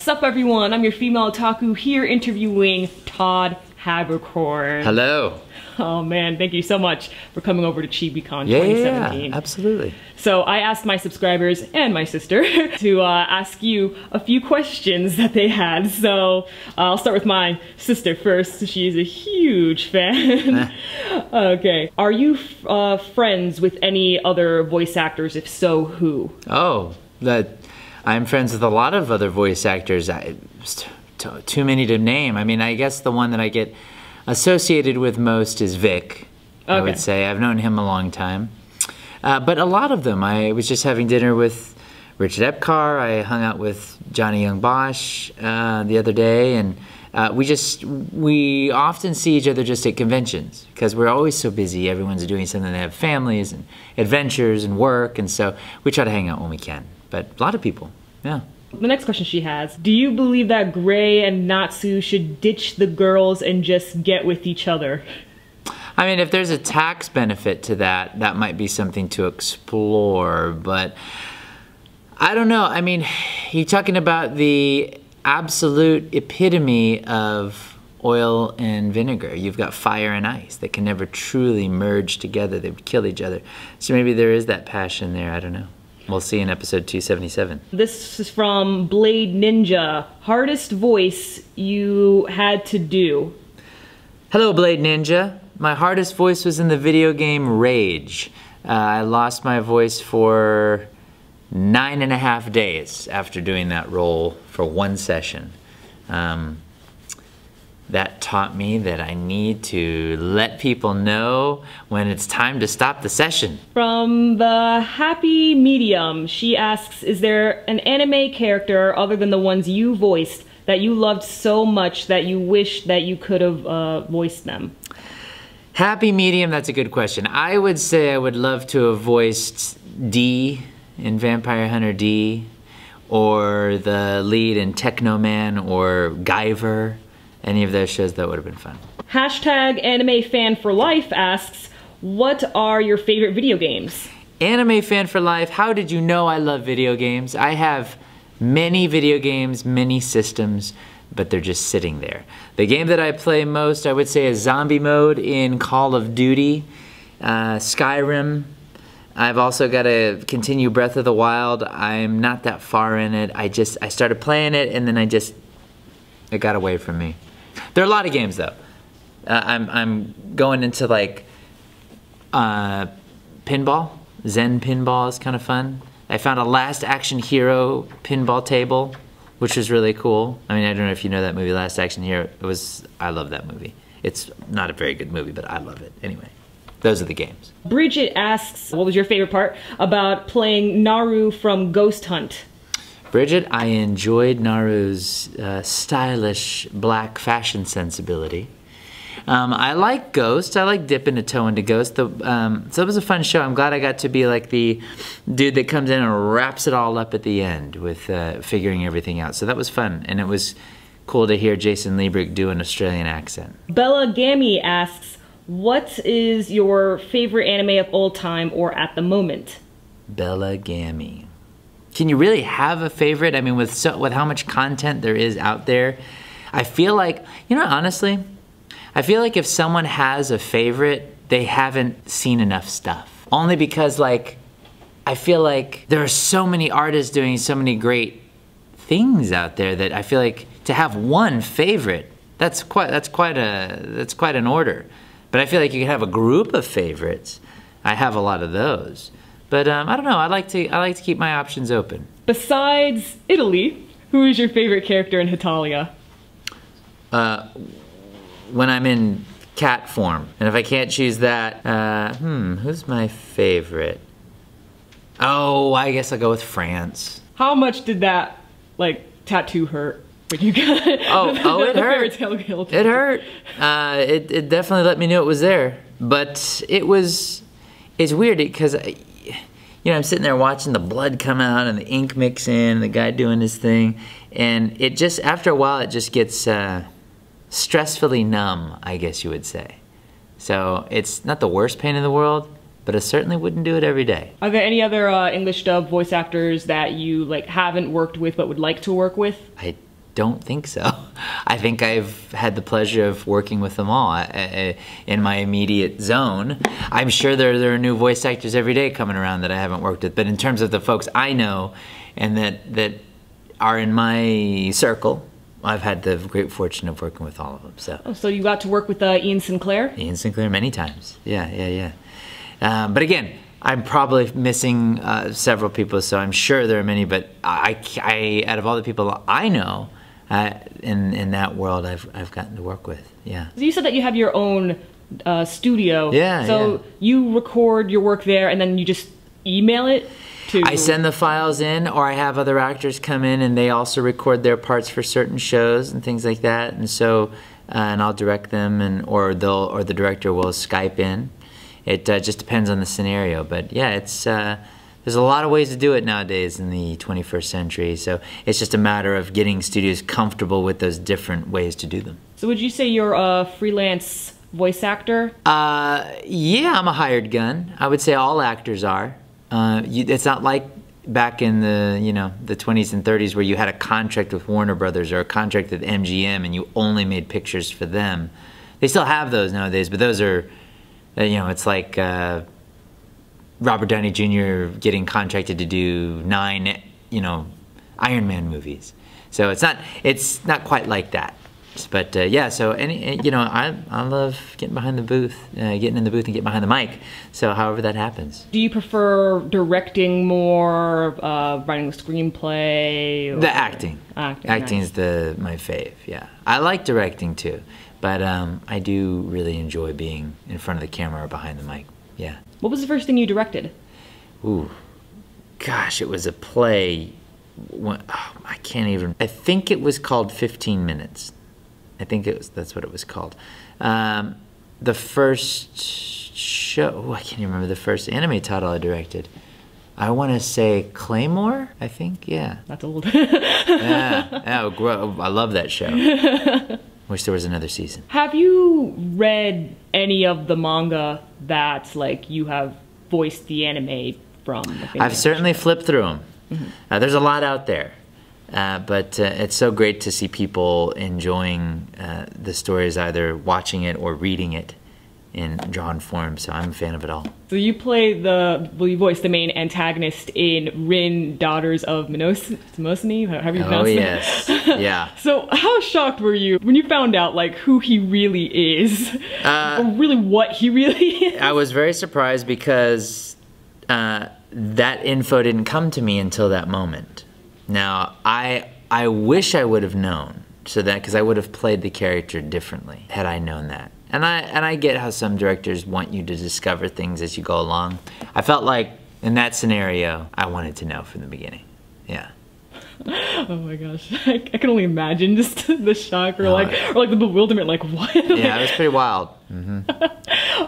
Sup everyone, I'm your female otaku here interviewing Todd Haberkorn. Hello. Oh man, thank you so much for coming over to ChibiCon 2017. Yeah, absolutely. So I asked my subscribers and my sister to ask you a few questions that they had. So I'll start with my sister first. She's a huge fan. Okay. Are you friends with any other voice actors? If so, who? Oh, I'm friends with a lot of other voice actors. Too many to name. I mean, I guess the one that I get associated with most is Vic. Okay. I would say I've known him a long time, but a lot of them. I was just having dinner with Richard Epcar. I hung out with Johnny Young Bosch the other day, and we often see each other just at conventions because we're always so busy. Everyone's doing something. They have families and adventures and work, and so we try to hang out when we can. But a lot of people, yeah. The next question she has, do you believe that Gray and Natsu should ditch the girls and just get with each other? I mean, if there's a tax benefit to that, that might be something to explore, but I don't know. I mean, you're talking about the absolute epitome of oil and vinegar. You've got fire and ice that can never truly merge together. They would kill each other. So maybe there is that passion there. I don't know. We'll see in episode 277. This is from Blade Ninja. Hardest voice you had to do? Hello, Blade Ninja. My hardest voice was in the video game Rage. I lost my voice for 9.5 days after doing that role for one session. That taught me that I need to let people know when it's time to stop the session. From the Happy Medium, she asks, is there an anime character other than the ones you voiced that you loved so much that you wish that you could have voiced them? Happy Medium, that's a good question. I would say I would love to have voiced D in Vampire Hunter D, or the lead in Technoman, or Guyver. Any of those shows, that would have been fun. Hashtag Anime Fan for Life asks, what are your favorite video games? Anime Fan for Life, how did you know I love video games? I have many video games, many systems, but they're just sitting there. The game that I play most, I would say, is Zombie Mode in Call of Duty, Skyrim. I've also got to continue Breath of the Wild. I'm not that far in it. I started playing it, and then it got away from me. There are a lot of games though. I'm going into like pinball. Zen pinball is kind of fun. I found a Last Action Hero pinball table, which was really cool. I mean, I don't know if you know that movie, Last Action Hero. I love that movie. It's not a very good movie, but I love it. Anyway, those are the games. Bridget asks, what was your favorite part about playing Naru from Ghost Hunt? Bridget, I enjoyed Naru's stylish black fashion sensibility. I like Ghost. I like dipping a toe into Ghost. So it was a fun show. I'm glad I got to be like the dude that comes in and wraps it all up at the end with figuring everything out. So that was fun, and it was cool to hear Jason Liebrick do an Australian accent. Bella Gammy asks, what is your favorite anime of all time or at the moment? Bella Gammy. Can you really have a favorite? I mean, with how much content there is out there, I feel like, you know, honestly, I feel like if someone has a favorite, they haven't seen enough stuff. Only because, like, I feel like there are so many artists doing so many great things out there that I feel like to have one favorite, that's quite an order. But I feel like you can have a group of favorites. I have a lot of those. But I don't know. I like to keep my options open. Besides Italy, who is your favorite character in Hetalia? When I'm in cat form, and if I can't choose that, who's my favorite? Oh, I guess I'll go with France. How much did that tattoo hurt when you got it? Oh, it hurt. It hurt. It definitely let me know it was there. But it's weird because, you know, I'm sitting there watching the blood come out and the ink mix in, and the guy doing his thing, and it just, after a while, it just gets stressfully numb, I guess you would say. So it's not the worst pain in the world, but I certainly wouldn't do it every day. Are there any other English dub voice actors that you haven't worked with but would like to work with? I don't think so. I think I've had the pleasure of working with them all in my immediate zone. I'm sure there are new voice actors every day coming around that I haven't worked with, but in terms of the folks I know and that are in my circle, I've had the great fortune of working with all of them. So, so you got to work with Ian Sinclair? Ian Sinclair many times. Yeah. But again, I'm probably missing several people, so I'm sure there are many. But I out of all the people I know in that world, I've gotten to work with. Yeah. So you said that you have your own studio. Yeah. So you record your work there, and then you just email it. I send the files in, or I have other actors come in and they also record their parts for certain shows and things like that. And so, and I'll direct them, or the director will Skype in. It just depends on the scenario, but yeah, it's there's a lot of ways to do it nowadays in the 21st century. So it's just a matter of getting studios comfortable with those different ways to do them. So would you say you're a freelance voice actor? Yeah, I'm a hired gun. I would say all actors are. It's not like back in the the 20s and 30s where you had a contract with Warner Brothers or a contract with MGM and you only made pictures for them. They still have those nowadays, but those are, it's like Robert Downey Jr. getting contracted to do 9, Iron Man movies. So it's not quite like that. But yeah, so I love getting behind the booth, getting in the booth and getting behind the mic. So however that happens. Do you prefer directing more, writing a screenplay? Or... The acting. Acting's nice. My fave. Yeah, I like directing too, but I do really enjoy being in front of the camera or behind the mic. Yeah. What was the first thing you directed? Ooh, gosh, it was a play. I can't even. I think it was called 15 Minutes. I think that's what it was called. The first show, I can't even remember the first anime title I directed. I want to say Claymore, I think, yeah. That's old. Yeah, I love that show. Wish there was another season. Have you read any of the manga that you have voiced the anime from? I've certainly flipped through them. Mm-hmm. There's a lot out there. But it's so great to see people enjoying the stories, either watching it or reading it in drawn form. So I'm a fan of it all. So you voice the main antagonist in Rin, Daughters of Mimosani? How have you pronounced it? Oh yes, yeah. So how shocked were you when you found out who he really is, or really what he really is? I was very surprised because that info didn't come to me until that moment. Now, I wish I would have known, because I would have played the character differently had I known that. And I get how some directors want you to discover things as you go along. I felt like in that scenario, I wanted to know from the beginning. Yeah. Oh my gosh, I can only imagine just the shock or the bewilderment, what? Yeah, it was pretty wild. Mm-hmm.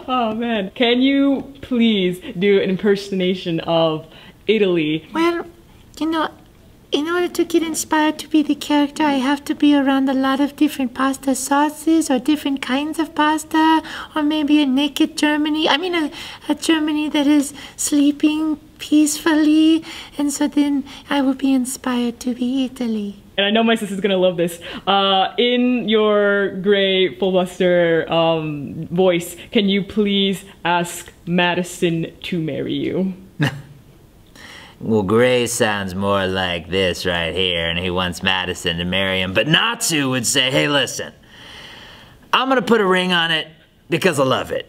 Oh man, can you please do an impersonation of Italy? Well, in order to get inspired to be the character, I have to be around a lot of different pasta sauces or different kinds of pasta, or maybe a naked Germany. I mean, a Germany that is sleeping peacefully, and so then I will be inspired to be Italy. And I know my sister's gonna love this. In your Gray Fullbuster voice, can you please ask Madison to marry you? Well, Gray sounds more like this right here, and he wants Madison to marry him. But Natsu would say, hey, listen, I'm gonna put a ring on it because I love it.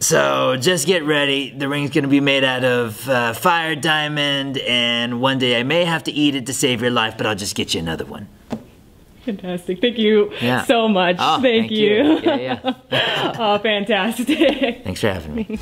So just get ready. The ring's gonna be made out of fire diamond, and one day I may have to eat it to save your life, but I'll just get you another one. Fantastic. Thank you so much. Oh, thank you. Yeah. Oh, fantastic. Thanks for having me.